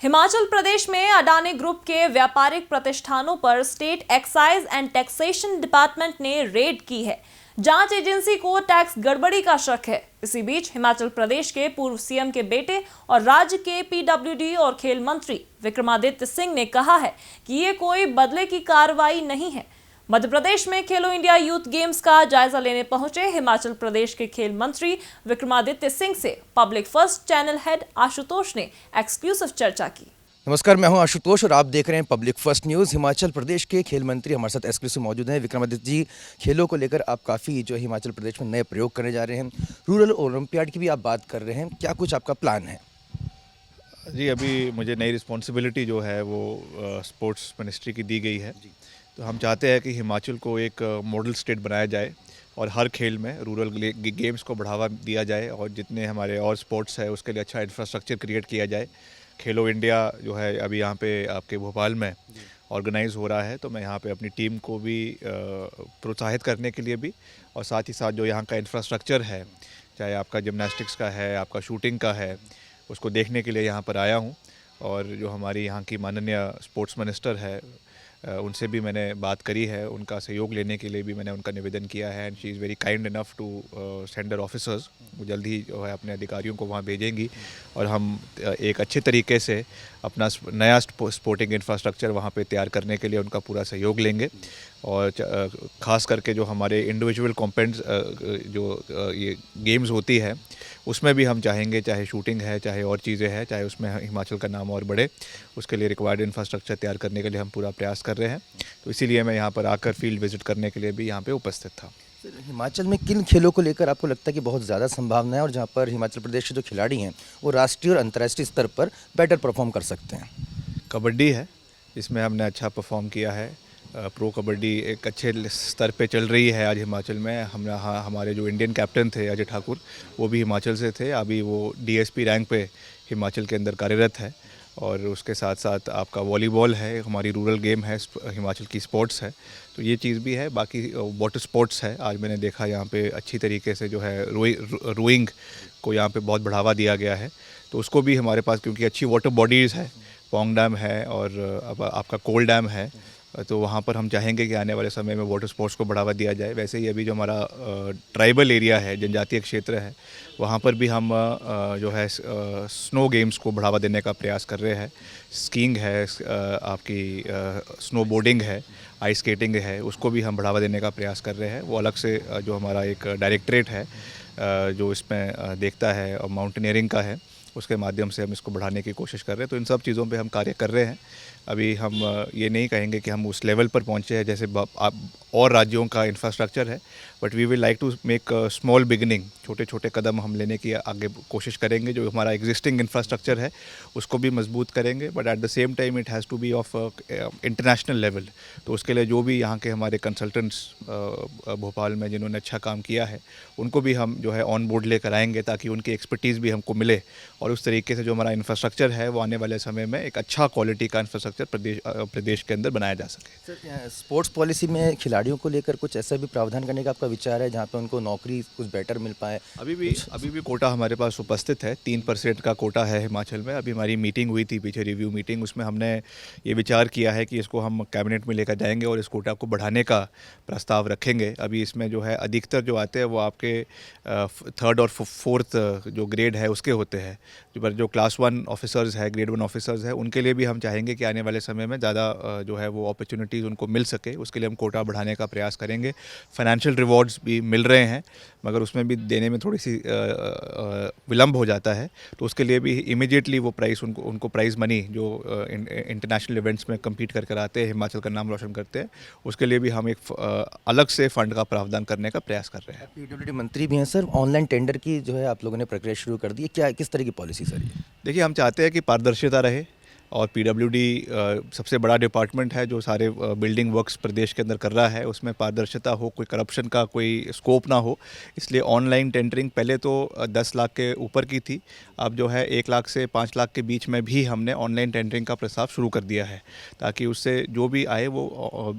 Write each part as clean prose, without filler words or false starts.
हिमाचल प्रदेश में अडानी ग्रुप के व्यापारिक प्रतिष्ठानों पर state excise and taxation department ने रेड की है। जांच एजेंसी को टैक्स गड़बड़ी का शक है। इसी बीच हिमाचल प्रदेश के पूर्व सीएम के बेटे और राज्य के पीडब्ल्यूडी और खेल मंत्री विक्रमादित्य सिंह ने कहा है कि ये कोई बदले की कार्रवाई नहीं है। मध्य प्रदेश में खेलो इंडिया यूथ गेम्स का जायजा लेने पहुंचे हिमाचल प्रदेश के खेल मंत्री विक्रमादित्य सिंह से public first channel head Ashutosh ने एक्सक्लूसिव चर्चा की। नमस्कार, मैं हूं आशुतोष और आप देख रहे हैं public first news. Himachal Pradesh के खेल मंत्री हमारे साथ एक्सक्लूसिव मौजूद हैं। विक्रमादित्य जी, खेलों को लेकर आप काफ़ी जो हिमाचल प्रदेश में नए प्रयोग करने जा रहे हैं, रूरल ओलंपियाड की भी आप बात कर रहे हैं, क्या कुछ आपका प्लान है? जी, अभी मुझे नई रिस्पॉन्सिबिलिटी जो है वो स्पोर्ट्स मिनिस्ट्री की दी गई है। तो हम चाहते हैं कि हिमाचल को एक मॉडल स्टेट बनाया जाए और हर खेल में रूरल गेम्स को बढ़ावा दिया जाए और जितने हमारे और स्पोर्ट्स है उसके लिए अच्छा इंफ्रास्ट्रक्चर क्रिएट किया जाए। खेलो इंडिया जो है अभी यहाँ पे आपके भोपाल में ऑर्गेनाइज़ हो रहा है, तो मैं यहाँ पे अपनी टीम को भी प्रोत्साहित करने के लिए भी और साथ ही साथ जो यहाँ का इंफ्रास्ट्रक्चर है, चाहे आपका जिम्नास्टिक्स का है, आपका शूटिंग का है, उसको देखने के लिए यहाँ पर आया हूँ। और जो हमारी यहाँ की माननीय स्पोर्ट्स मिनिस्टर है उनसे भी मैंने बात करी है, उनका सहयोग लेने के लिए भी मैंने उनका निवेदन किया है। And she is very kind enough to send their officers. वो जल्द ही जो है अपने अधिकारियों को वहाँ भेजेंगी और हम एक अच्छे तरीके से अपना नया स्पोर्टिंग इंफ्रास्ट्रक्चर वहाँ पे तैयार करने के लिए उनका पूरा सहयोग लेंगे। और ख़ास करके जो हमारे इंडिविजुअल कॉम्पेंट्स जो ये गेम्स होती है उसमें भी हम चाहेंगे, चाहे शूटिंग है, चाहे और चीज़ें हैं, चाहे उसमें हिमाचल का नाम और बढ़े, उसके लिए रिक्वायर्ड इंफ्रास्ट्रक्चर तैयार करने के लिए हम पूरा प्रयास कर रहे हैं। तो इसीलिए मैं यहाँ पर आकर फील्ड विजिट करने के लिए भी यहाँ पे उपस्थित था। हिमाचल में किन खेलों को लेकर आपको लगता है कि बहुत ज़्यादा संभावना है और जहाँ पर हिमाचल प्रदेश के जो खिलाड़ी हैं वो राष्ट्रीय और अंतर्राष्ट्रीय स्तर पर बेटर परफॉर्म कर सकते हैं? कबड्डी है, इसमें हमने अच्छा परफॉर्म किया है। प्रो कबड्डी एक अच्छे स्तर पे चल रही है आज हिमाचल में। हमारे जो इंडियन कैप्टन थे अजय ठाकुर, वो भी हिमाचल से थे। अभी वो डीएसपी रैंक पे हिमाचल के अंदर कार्यरत है। और उसके साथ साथ आपका वॉलीबॉल है, हमारी रूरल गेम है, हिमाचल की स्पोर्ट्स है, तो ये चीज़ भी है। बाकी वाटर स्पोर्ट्स है, आज मैंने देखा यहाँ पे अच्छी तरीके से जो है रोइंग को यहाँ पे बहुत बढ़ावा दिया गया है। तो उसको भी हमारे पास, क्योंकि अच्छी वाटर बॉडीज़ है, पौंग डैम है और अब आपका कोल डैम है, तो वहाँ पर हम चाहेंगे कि आने वाले समय में वाटर स्पोर्ट्स को बढ़ावा दिया जाए। वैसे ही अभी जो हमारा ट्राइबल एरिया है, जनजातीय क्षेत्र है, वहाँ पर भी हम जो है स्नो गेम्स को बढ़ावा देने का प्रयास कर रहे हैं। स्कीइंग है, आपकी स्नो बोर्डिंग है, आइस स्केटिंग है, उसको भी हम बढ़ावा देने का प्रयास कर रहे हैं। वो अलग से जो हमारा एक डायरेक्टरेट है जो इसमें देखता है और माउंटेनियरिंग का है, उसके माध्यम से हम इसको बढ़ाने की कोशिश कर रहे हैं। तो इन सब चीज़ों पे हम कार्य कर रहे हैं। अभी हम ये नहीं कहेंगे कि हम उस लेवल पर पहुँचे हैं जैसे और राज्यों का इंफ्रास्ट्रक्चर है, but we will like to make small beginning. छोटे छोटे कदम हम लेने की आगे कोशिश करेंगे। जो हमारा एग्जिस्टिंग इंफ्रास्ट्रक्चर है उसको भी मजबूत करेंगे, but at the same time it has to be of international level. तो उसके लिए जो भी यहाँ के हमारे कंसल्टेंट्स भोपाल में जिन्होंने अच्छा काम किया है, उनको भी हम जो है ऑन बोर्ड लेकर आएंगे ताकि उनकी एक्सपर्टीज़ भी हमको मिले और उस तरीके से जो हमारा इंफ्रास्ट्रक्चर है वो आने वाले समय में एक अच्छा क्वालिटी का इंफ्रास्ट्रक्चर प्रदेश के अंदर बनाया जा सके। सर, स्पोर्ट्स पॉलिसी में खिलाड़ियों को लेकर कुछ ऐसा भी प्रावधान करने का आपका विचार है जहाँ पे उनको नौकरी कुछ बेटर मिल पाए? अभी भी कोटा हमारे पास उपस्थित है। 3% का कोटा है हिमाचल में। अभी हमारी मीटिंग हुई थी पीछे, रिव्यू मीटिंग, उसमें हमने ये विचार किया है कि इसको हम कैबिनेट में लेकर जाएंगे और इस कोटा को बढ़ाने का प्रस्ताव रखेंगे। अभी इसमें जो है अधिकतर जो आते हैं वो आपके 3rd और 4th जो ग्रेड है उसके होते हैं। जो क्लास 1 ऑफिसर्स है, ग्रेड 1 ऑफिसर्स है, उनके लिए भी हम चाहेंगे कि आने वाले समय में ज़्यादा जो है वो अपॉर्चुनिटीज़ उनको मिल सके। उसके लिए हम कोटा बढ़ाने का प्रयास करेंगे। फाइनेंशियल रिवॉर्ड्स भी मिल रहे हैं, मगर उसमें भी देने में थोड़ी सी विलम्ब हो जाता है। तो उसके लिए भी इमीडिएटली वो प्राइस उनको प्राइज़ मनी जो इंटरनेशनल इवेंट्स में कम्पीट कर आते हैं, हिमाचल का नाम रोशन करते हैं, उसके लिए भी हम एक अलग से फ़ंड का प्रावधान करने का प्रयास कर रहे हैं। पीडब्ल्यूडी मंत्री भी हैं सर, ऑनलाइन टेंडर की जो है आप लोगों ने प्रक्रिया शुरू कर दी है, क्या किस तरह की पॉलिसी सर ये? देखिए, हम चाहते हैं कि पारदर्शिता रहे, और पीडब्ल्यूडी सबसे बड़ा डिपार्टमेंट है जो सारे बिल्डिंग वर्क्स प्रदेश के अंदर कर रहा है, उसमें पारदर्शिता हो, कोई करप्शन का कोई स्कोप ना हो, इसलिए ऑनलाइन टेंडरिंग पहले तो 10 लाख के ऊपर की थी, अब जो है 1 लाख से 5 लाख के बीच में भी हमने ऑनलाइन टेंडरिंग का प्रस्ताव शुरू कर दिया है, ताकि उससे जो भी आए वो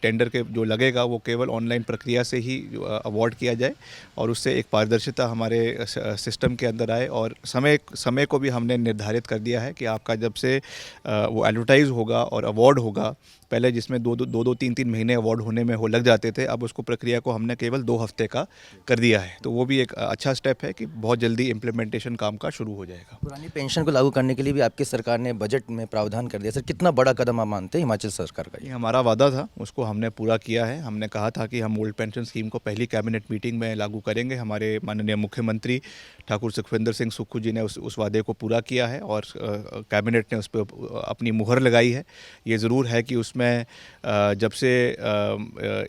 टेंडर के जो लगेगा वो केवल ऑनलाइन प्रक्रिया से ही अवॉर्ड किया जाए और उससे एक पारदर्शिता हमारे सिस्टम के अंदर आए। और समय को भी हमने निर्धारित कर दिया है कि आपका जब से वो एडवर्टाइज होगा और अवार्ड होगा, पहले जिसमें दो 3 महीने अवार्ड होने में लग जाते थे, अब उसको प्रक्रिया को हमने केवल 2 हफ्ते का कर दिया है, तो वो भी एक अच्छा स्टेप है कि बहुत जल्दी इम्प्लीमेंटेशन काम का शुरू हो जाएगा। पुरानी पेंशन को लागू करने के लिए भी आपकी सरकार ने बजट में प्रावधान कर दिया। सर, कितना बड़ा कदम आप मानते हैं हिमाचल सरकार का? ये हमारा वादा था, उसको हमने पूरा किया है। हमने कहा था कि हम ओल्ड पेंशन स्कीम को पहली कैबिनेट मीटिंग में लागू करेंगे। हमारे माननीय मुख्यमंत्री ठाकुर सुखविंदर सिंह सुक्खू जी ने उस वादे को पूरा किया है और कैबिनेट ने उस पर अपनी मुहर लगाई है। ये ज़रूर है कि उसमें जब से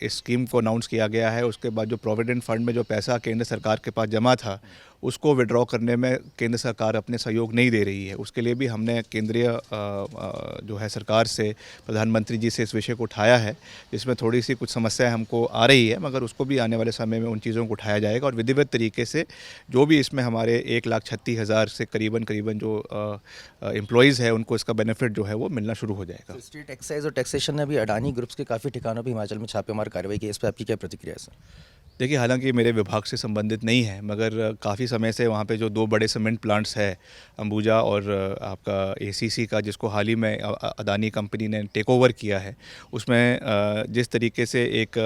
इस स्कीम को अनाउंस किया गया है, उसके बाद जो प्रोविडेंट फंड में जो पैसा केंद्र सरकार के पास जमा था, उसको विड्रॉ करने में केंद्र सरकार अपने सहयोग नहीं दे रही है। उसके लिए भी हमने केंद्रीय जो है सरकार से, प्रधानमंत्री जी से इस विषय को उठाया है, जिसमें थोड़ी सी कुछ समस्याएं हमको आ रही है, मगर उसको भी आने वाले समय में उन चीज़ों को उठाया जाएगा और विधिवत तरीके से जो भी इसमें हमारे 1,36,000 से करीबन जो एम्प्लॉयज़ है उनको इसका बेनिफिट जो है वो मिलना शुरू हो जाएगा। स्टेट एक्साइज और टैक्सेशन ने अभी अडानी ग्रुप्स के काफ़ी ठिकानों पर हिमाचल में छापेमार कार्रवाई की, इस पर आपकी क्या प्रतिक्रिया है सर? देखिए, हालांकि मेरे विभाग से संबंधित नहीं है, मगर काफ़ी समय से वहाँ पे जो 2 बड़े सीमेंट प्लांट्स है, अंबुजा और आपका एसीसी का, जिसको हाल ही में अदानी कंपनी ने टेक ओवर किया है, उसमें जिस तरीके से एक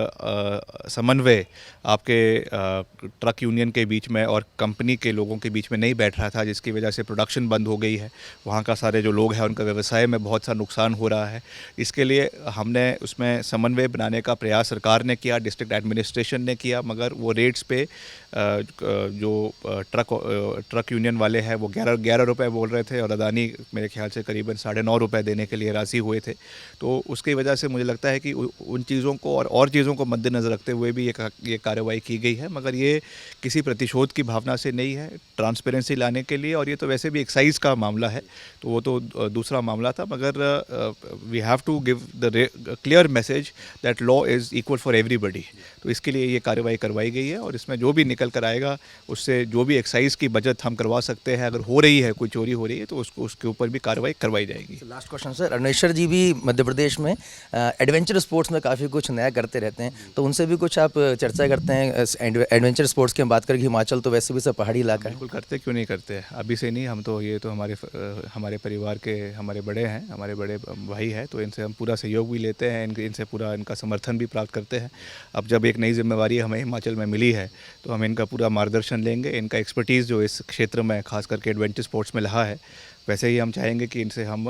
समन्वय आपके ट्रक यूनियन के बीच में और कंपनी के लोगों के बीच में नहीं बैठ रहा था, जिसकी वजह से प्रोडक्शन बंद हो गई है, वहाँ का सारे जो लोग हैं उनका व्यवसाय में बहुत सा नुकसान हो रहा है। इसके लिए हमने उसमें समन्वय बनाने का प्रयास सरकार ने किया, डिस्ट्रिक्ट एडमिनिस्ट्रेशन ने किया, मगर वो रेट्स पे जो ट्रक यूनियन वाले हैं वो 11 रुपये बोल रहे थे और अदानी मेरे ख्याल से करीबन 9.5 रुपये देने के लिए राज़ी हुए थे। तो उसकी वजह से मुझे लगता है कि उन चीज़ों को और चीज़ों को मद्देनज़र रखते हुए भी ये कार्रवाई की गई है, मगर ये किसी प्रतिशोध की भावना से नहीं है, ट्रांसपेरेंसी लाने के लिए। और ये तो वैसे भी एक्साइज का मामला है, तो वो तो दूसरा मामला था, मगर we have to give the clear message that law is equal for everybody. तो इसके लिए ये कार्रवाई करवाई गई है और इसमें जो भी निकल कर आएगा उससे जो भी एक्साइज की बचत हम करवा सकते हैं, अगर हो रही है कोई चोरी हो रही है तो उसके ऊपर भी कार्रवाई करवाई जाएगी। लास्ट क्वेश्चन सर, अरुणेश्वर जी भी मध्य प्रदेश में एडवेंचर स्पोर्ट्स में काफ़ी कुछ नया करते रहते हैं, तो उनसे भी कुछ आप चर्चा करते हैं? एडवेंचर स्पोर्ट्स की बात करें, हिमाचल तो वैसे भी सब पहाड़ी इलाका है। बिल्कुल करते, क्यों नहीं करते, अभी से नहीं। हम तो ये तो हमारे परिवार के हमारे बड़े हैं, हमारे बड़े भाई हैं, तो इनसे हम पूरा सहयोग भी लेते हैं, इनसे पूरा इनका समर्थन भी प्राप्त करते हैं। अब जब एक नई जिम्मेवारी हमें हिमाचल में मिली है तो हम इनका पूरा मार्गदर्शन लेंगे। इनका एक्सपर्टीज़ जो इस क्षेत्र में खास करके एडवेंचर स्पोर्ट्स में रहा है, वैसे ही हम चाहेंगे कि इनसे हम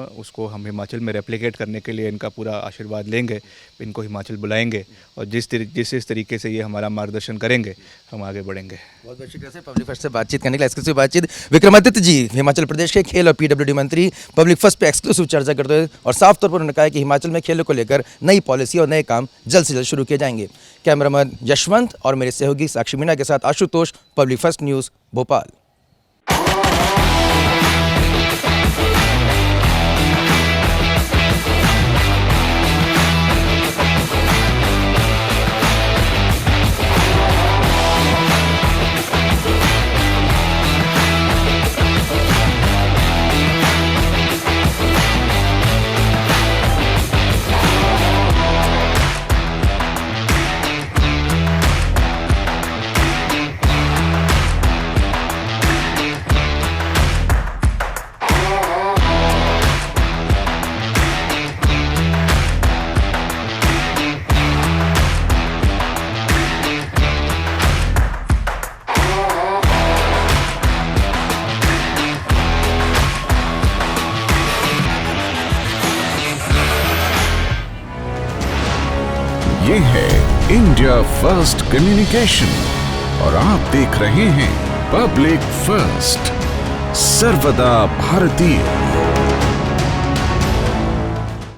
हिमाचल में रेप्लिकेट करने के लिए इनका पूरा आशीर्वाद लेंगे, इनको हिमाचल बुलाएंगे और जिस तरीके से ये हमारा मार्गदर्शन करेंगे हम आगे बढ़ेंगे। बहुत बहुत शुक्रिया सर पब्लिक फर्स्ट से बातचीत करने के लिए। एक्सक्लूसिव बातचीत विक्रमादित्य जी हिमाचल प्रदेश के खेल और पीडब्ल्यूडी मंत्री पब्लिक फर्स्ट पे एक्सक्लूसिव चर्चा करते हुए और साफ तौर पर उन्होंने कहा कि हिमाचल में खेलों को लेकर नई पॉलिसी और नए काम जल्द से जल्द शुरू किए जाएंगे। कैमरामैन यशवंत और मेरे सहयोगी साक्षी मीणा के साथ Ashutosh, public first news, Bhopal. ये है इंडिया फर्स्ट कम्युनिकेशन और आप देख रहे हैं पब्लिक फर्स्ट, सर्वदा भारतीय।